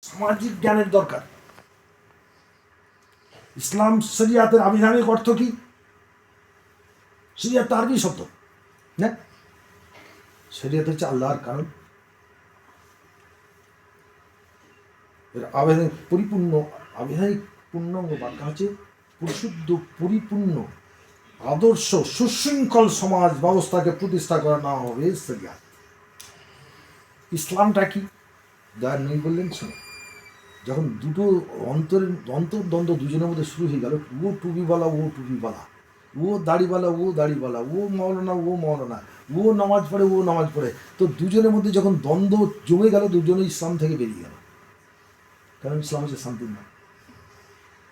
সামাজিক জ্ঞানের দরকার। ইসলাম শরিয়াতের আবিধানিক অর্থ কি? শরিয়াত আরবি শব্দ না, শরিয়াত হচ্ছে আল্লাহর কারণ। এর আবিধানিক পরিপূর্ণ, আবিধানিক পূর্ণাঙ্গ বাক্য হচ্ছে পরিশুদ্ধ, পরিপূর্ণ, আদর্শ, সুশৃঙ্খল সমাজ ব্যবস্থাকে প্রতিষ্ঠা করা না হবে শরিয়াত। ইসলামটা কি? দয়ার নবী বললেন, শোনো, যখন দুটো অন্তর্দ্বন্দ্ব দুজনের মধ্যে শুরু হয়ে গেল, ও টুপিওয়ালা ও টুপিওয়ালা, ও দাড়িওয়ালা ও দাড়িওয়ালা, ও মৌলানা ও মৌলানা, ও নামাজ পড়ে ও নামাজ পড়ে, তো দুজনের মধ্যে যখন দ্বন্দ্ব জমে গেল, দুজনে ইসলাম থেকে বেরিয়ে গেল। কারণ ইসলাম হচ্ছে শান্তির নাম।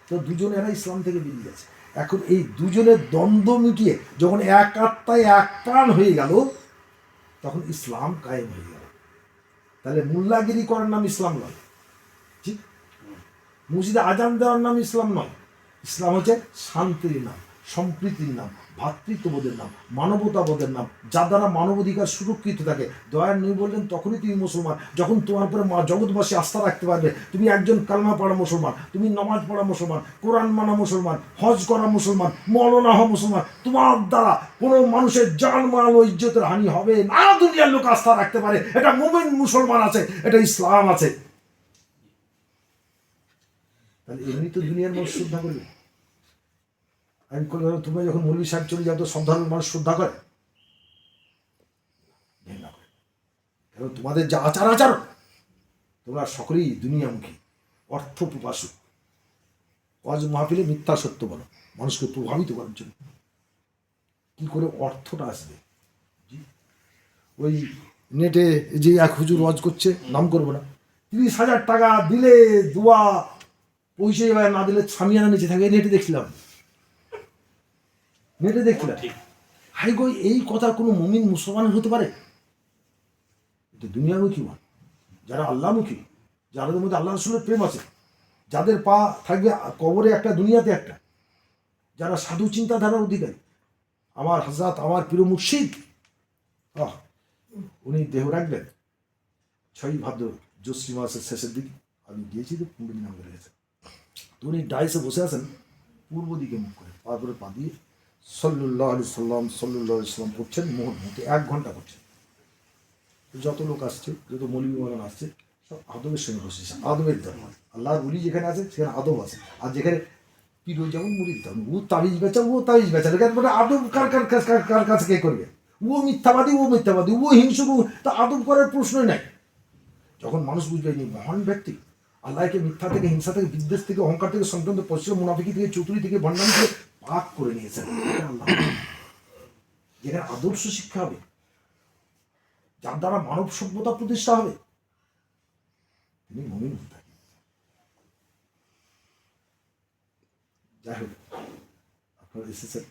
তো দুজনেরা ইসলাম থেকে বেরিয়ে গেছে। এখন এই দুজনের দ্বন্দ্ব মিটিয়ে যখন এক আত্মায় এক প্রাণ হয়ে গেল, তখন ইসলাম কায়েম হয়ে গেল। তাহলে মোল্লাগিরি করার নাম ইসলাম নয়, ঠিক? মসজিদে আজান দেওয়ার নাম ইসলাম নয়। ইসলাম হচ্ছে শান্তির নাম, সম্প্রীতির নাম, ভ্রাতৃত্ববোধের নাম, মানবতাবোধের নাম, যার দ্বারা মানবাধিকার সুরক্ষিত থাকে। দয়ার নবী বললেন, তখনই তুমি মুসলমান যখন তোমার উপরে জগৎবাসী আস্থা রাখতে পারবে। তুমি একজন কালমা পড়া মুসলমান, তুমি নামাজ পড়া মুসলমান, কোরআন মানা মুসলমান, হজ করা মুসলমান, মওলানা হওয়া মুসলমান। তোমার দ্বারা কোনো মানুষের জান মাল ও ইজ্জতের হানি হবে না। দুনিয়ার লোক আস্থা রাখতে পারে এটা মুমিন মুসলমান আছে, এটা ইসলাম আছে। তাহলে এমনি তো দুনিয়ার মানুষ শ্রদ্ধা করবে। আমি তোমরা যখন মৌলভী সাহেব চলে যাও, তো সব ধরনের মানুষ শ্রদ্ধা করে? ঘৃণা করে। এবং তোমাদের যা আচার আচরণ, তোমরা সকলেই দুনিয়ামুখী, অর্থ প্রবাসু। ওয়াজ মাহফিলে মিথ্যা সত্য বলো মানুষকে প্রভাবিত করার জন্য। কি করে অর্থটা আসবে? ওই নেটে যে এক হুজুর ওয়াজ করছে, নাম করবো না, 30,000 টাকা দিলে দোয়া পয়সা, এবার না দিলে সামিয়ানা নিচে থাকে। নেটে দেখছিলাম, হাই গো, এই কথা কোনো মুমিন মুসলমান হতে পারে? এটা দুনিয়ামুখী মান, যারা আল্লাহমুখী, যাদের মধ্যে আল্লাহ রসুলের প্রেম আছে, যাদের পা থাকবে কবরে একটা দুনিয়াতে একটা, যারা সাধু চিন্তাধারার অধিকারী। আমার হযরত, আমার প্রিয় মুর্শিদ, উনি দেহ রাখবেন 6 ভাদ্র জ্যৈষ্ঠ মাসের শেষের দিকে। আমি গিয়েছি তো, পুরো নাম করে গেছে। তো উনি ডাইসে বসে আছেন, পূর্ব দিকে মুখ করে, পা করে পা দিয়ে সাল্লাল্লাহু আলাইহি সাল্লাম সাল্লাল্লাহু আলাইহি সাল্লাম পড়ছেন। মোহনমতি 1 ঘন্টা করছেন। যত লোক আসছে, যত মৌলবী মাওলানা আসছে, সব আদবের সঙ্গে বসেছে। আদবের ধর্ম, আল্লাহর ওলি যেখানে আছে সেখানে আদব আছে। আর যেখানে পীর, যেমন মুরিদ ধর্ম, ও তাবিজ বেচা, ও তাবিজ বেচা, মানে আদব কার কাছে কে করবে? ও মিথ্যাবাদী, ও মিথ্যাবাদী, ও হিংসুক, তা আদব করার প্রশ্নই নাই। যখন মানুষ বুঝবে এই মহান ব্যক্তি আল্লাহকে মিথ্যা থেকে, হিংসা থেকে, বিদ্বেষ থেকে, অহংকার থেকে, সংক্রান্ত পশ্চিম, মুনাফিকি থেকে, চতুরি থেকে, ভণ্ডামি থেকে পাক করে নিয়েছেন, আল্লাহ। যেখানে আদর্শ শিক্ষা হবে, যার দ্বারা মানব সভ্যতা প্রতিষ্ঠা হবে, তিনি মুমিন হতে থাকেন। যাই হোক, আপনারা এসেছেন,